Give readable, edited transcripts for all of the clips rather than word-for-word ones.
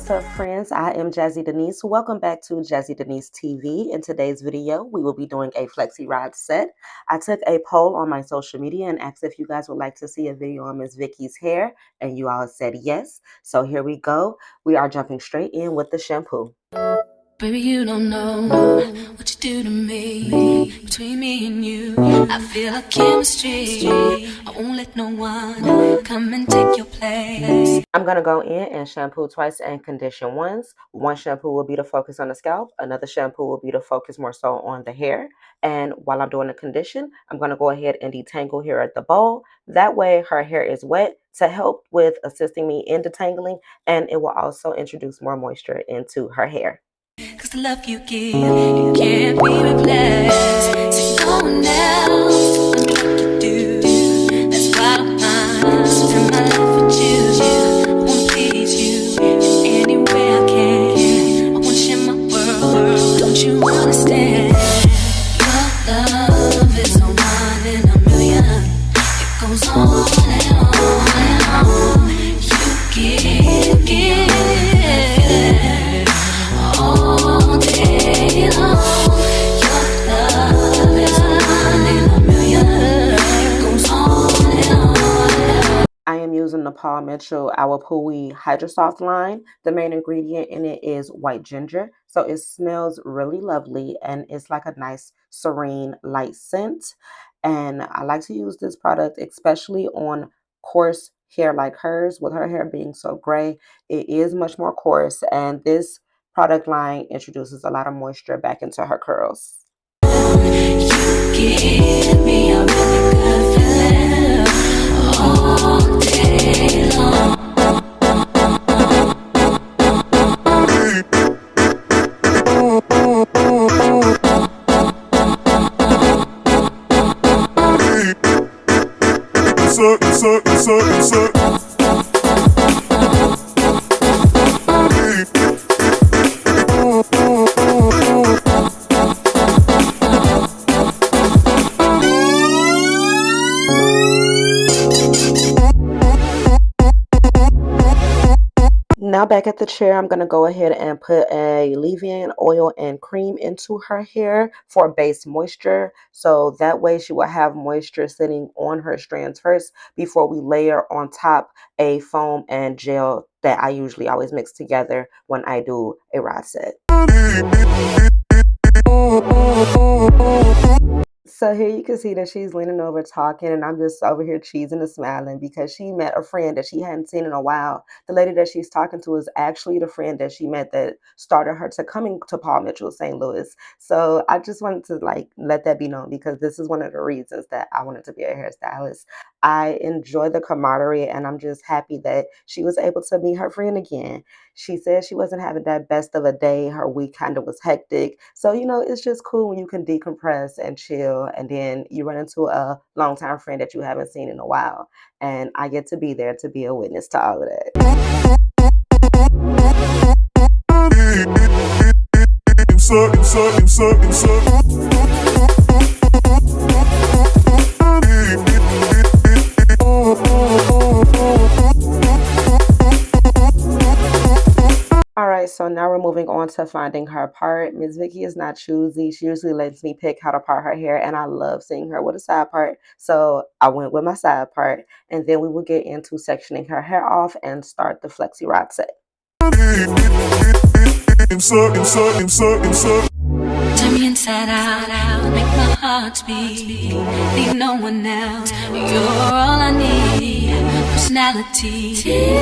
What's up, friends? I am Jazzy Denise. Welcome back to JazzyDeniseTV. In today's video, we will be doing a FLEXI-ROD set. I took a poll on my social media and asked if you guys would like to see a video on Miss Vicky's hair, and you all said yes. So here we go. We are jumping straight in with the shampoo. Baby, you don't know what you do to me. Between me and you, I feel a chemistry. I won't let no one come and take your place. I'm going to go in and shampoo twice and condition once. One shampoo will be to focus on the scalp. Another shampoo will be to focus more so on the hair. And while I'm doing the condition, I'm going to go ahead and detangle here at the bowl. That way her hair is wet to help with assisting me in detangling, and it will also introduce more moisture into her hair. Cause the love you give, you can't be replaced. So no one else love me like you do. That's why I spend my life with you. I wanna please you in any way I can. I wanna share my world, don't you understand? Your love is a one in a million. It goes on and on and on. You give all day long. Your love is one in a million. It goes on and on. I am using the Paul Mitchell Awapui Hydrosoft line. The main ingredient in it is white ginger. So it smells really lovely and it's like a nice, serene, light scent. And I like to use this product especially on coarse hair like hers. With her hair being so gray, it is much more coarse. And this product line introduces a lot of moisture back into her curls. You give me a really good feeling all day long. Now back at the chair, I'm going to go ahead and put a leave-in oil and cream into her hair for base moisture. So that way she will have moisture sitting on her strands first before we layer on top a foam and gel that I usually always mix together when I do a rod set. So here you can see that she's leaning over talking, and I'm just over here cheesing and smiling because she met a friend that she hadn't seen in a while. The lady that she's talking to is actually the friend that she met that started her to coming to Paul Mitchell, St. Louis. So I just wanted to let that be known because this is one of the reasons that I wanted to be a hairstylist. I enjoy the camaraderie, and I'm just happy that she was able to meet her friend again. She said she wasn't having that best of a day. Her week kind of was hectic. So, it's just cool when you can decompress and chill, and then you run into a longtime friend that you haven't seen in a while. And I get to be there to be a witness to all of that. Alright, so now we're moving on to finding her part. Miss Vicky is not choosy. She usually lets me pick how to part her hair, and I love seeing her with a side part. So I went with my side part, and then we will get into sectioning her hair off and start the FLEXI-ROD set. Turn me inside out, make my heart beat. Need no one else, you're all I need. Personality,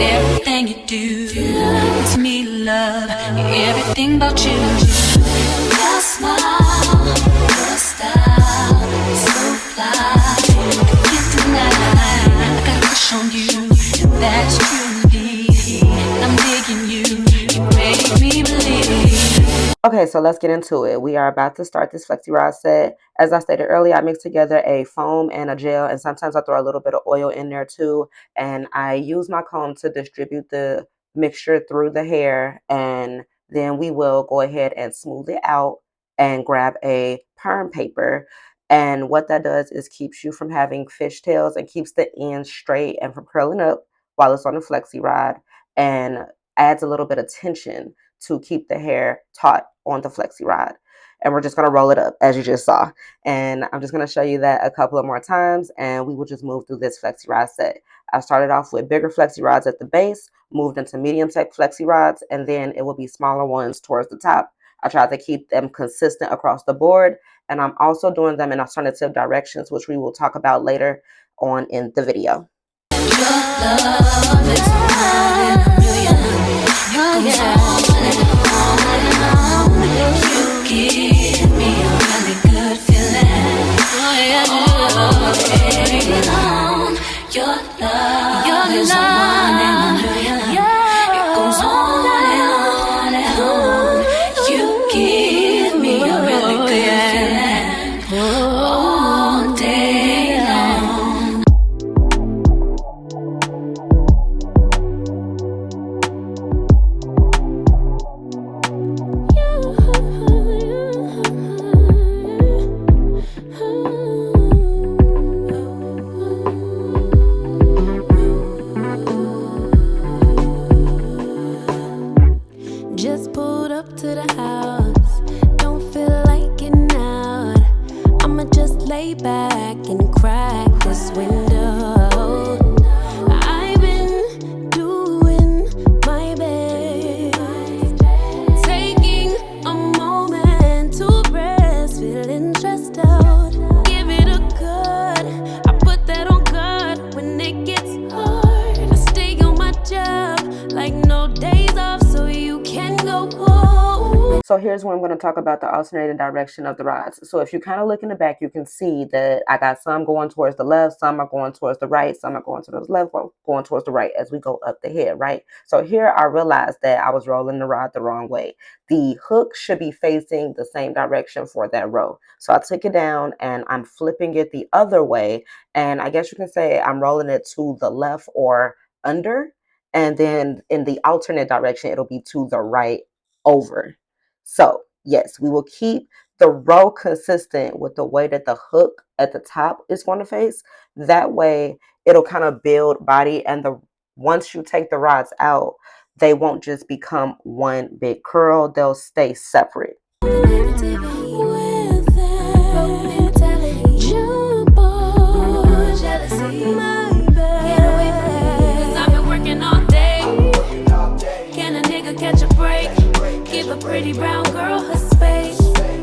everything you do, it's me love, everything about you. Your smile, your style, so fly, I can't deny. I got a crush on you, and that's truly, and I'm digging you, you make me believe. Okay, so let's get into it. We are about to start this FLEXI-ROD set. As I stated earlier, I mix together a foam and a gel, and sometimes I throw a little bit of oil in there too. And I use my comb to distribute the mixture through the hair, and then we will go ahead and smooth it out and grab a perm paper. And what that does is keeps you from having fishtails and keeps the ends straight and from curling up while it's on the FLEXI-ROD. And adds a little bit of tension to keep the hair taut on the FLEXI-ROD. And we're just going to roll it up, as you just saw. And I'm just going to show you that a couple of more times, and we will just move through this FLEXI-ROD set. I started off with bigger FLEXI-RODs at the base, moved into medium-type FLEXI-RODs, and then it will be smaller ones towards the top. I tried to keep them consistent across the board, and I'm also doing them in alternative directions, which we will talk about later on in the video. Just pulled up to the house, don't feel like getting out. I'ma just lay back and crack this window. I've been doing my best, taking a moment to rest, feeling stressed out. Give it a good, I put that on God when it gets hard. I stay on my job like no days off, so you can go home. So here's where I'm going to talk about the alternating direction of the rods. So if you kind of look in the back, you can see that I got some going towards the left, some are going towards the right, some are going to the left, going towards the right as we go up the head, right? So here I realized that I was rolling the rod the wrong way. The hook should be facing the same direction for that row. So I took it down and I'm flipping it the other way. And I guess you can say I'm rolling it to the left or under. And then in the alternate direction, it'll be to the right over. So yes, we will keep the row consistent with the way that the hook at the top is going to face. That way it'll kind of build body, and once you take the rods out, they won't just become one big curl. They'll stay separate. Pretty brown girl her space.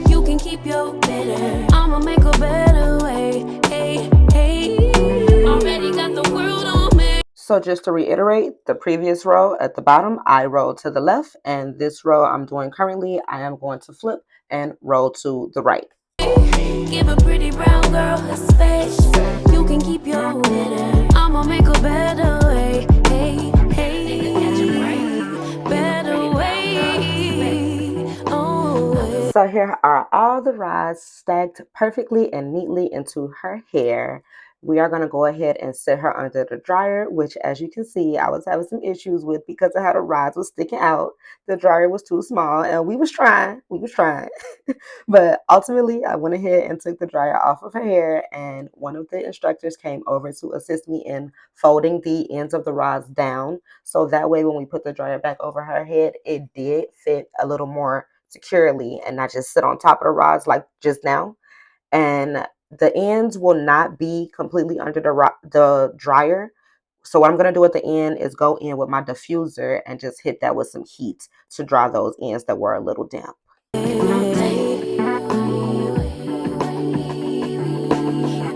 You can keep your bitter. I'ma make a better way. Hey, hey. Already got the world on me. So just to reiterate, the previous row at the bottom, I roll to the left, and this row I'm doing currently, I am going to flip and roll to the right. Give a pretty brown girl her space. You can keep your bitter. I'ma make a better way. Hey, hey. Better way. So here are all the rods stacked perfectly and neatly into her hair. We are going to go ahead and set her under the dryer, which, as you can see, I was having some issues with because of how the rods was sticking out. The dryer was too small, and we was trying. But ultimately, I went ahead and took the dryer off of her hair, and one of the instructors came over to assist me in folding the ends of the rods down. So that way, when we put the dryer back over her head, it did fit a little more securely and not just sit on top of the rods like just now. And the ends will not be completely under the dryer. So what I'm going to do at the end is go in with my diffuser and just hit that with some heat to dry those ends that were a little damp.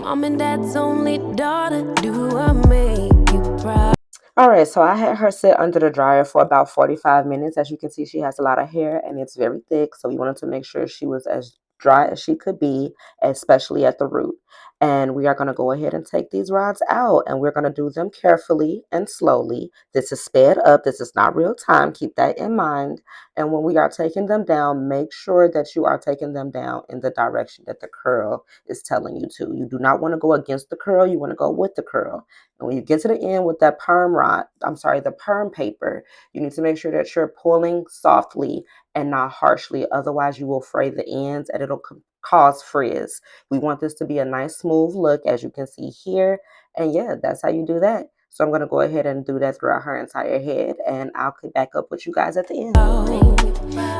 Mom and Dad's only daughter, do I make you proud? All right, so I had her sit under the dryer for about 45 minutes. As you can see, she has a lot of hair and it's very thick. So we wanted to make sure she was as dry as she could be, especially at the root. And we are going to go ahead and take these rods out, and we're going to do them carefully and slowly. This is sped up. This is not real time. Keep that in mind. And when we are taking them down, make sure that you are taking them down in the direction that the curl is telling you to. You do not want to go against the curl. You want to go with the curl. And when you get to the end with that the perm paper, you need to make sure that you're pulling softly and not harshly. Otherwise, you will fray the ends and it'll cause frizz. We want this to be a nice smooth look, as you can see here. And yeah, that's how you do that. So I'm going to go ahead and do that throughout her entire head, and I'll get back up with you guys at the end.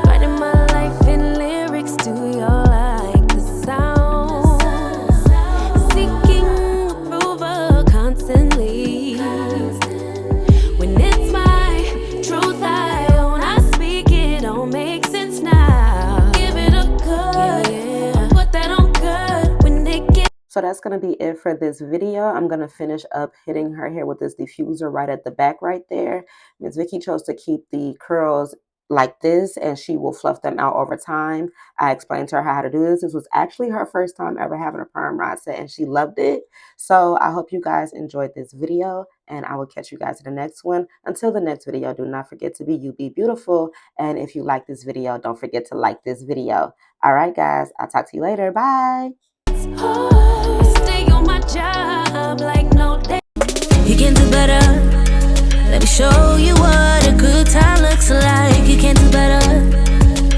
Writing my life in lyrics, do you like the sound? Seeking approval constantly. When it's my truth I own, I speak it, don't make sense now. Give it a good, put that on good when they get. So that's going to be it for this video. I'm going to finish up hitting her hair with this diffuser right at the back right there. Ms. Vicky chose to keep the curls like this, and she will fluff them out over time. I explained to her how to do this. This was actually her first time ever having a perm rod set, and she loved it. So I hope you guys enjoyed this video, and I will catch you guys in the next one. Until the next video, do not forget to be you, be beautiful. And if you like this video, don't forget to like this video. All right, guys, I'll talk to you later. Bye. Stay on my job.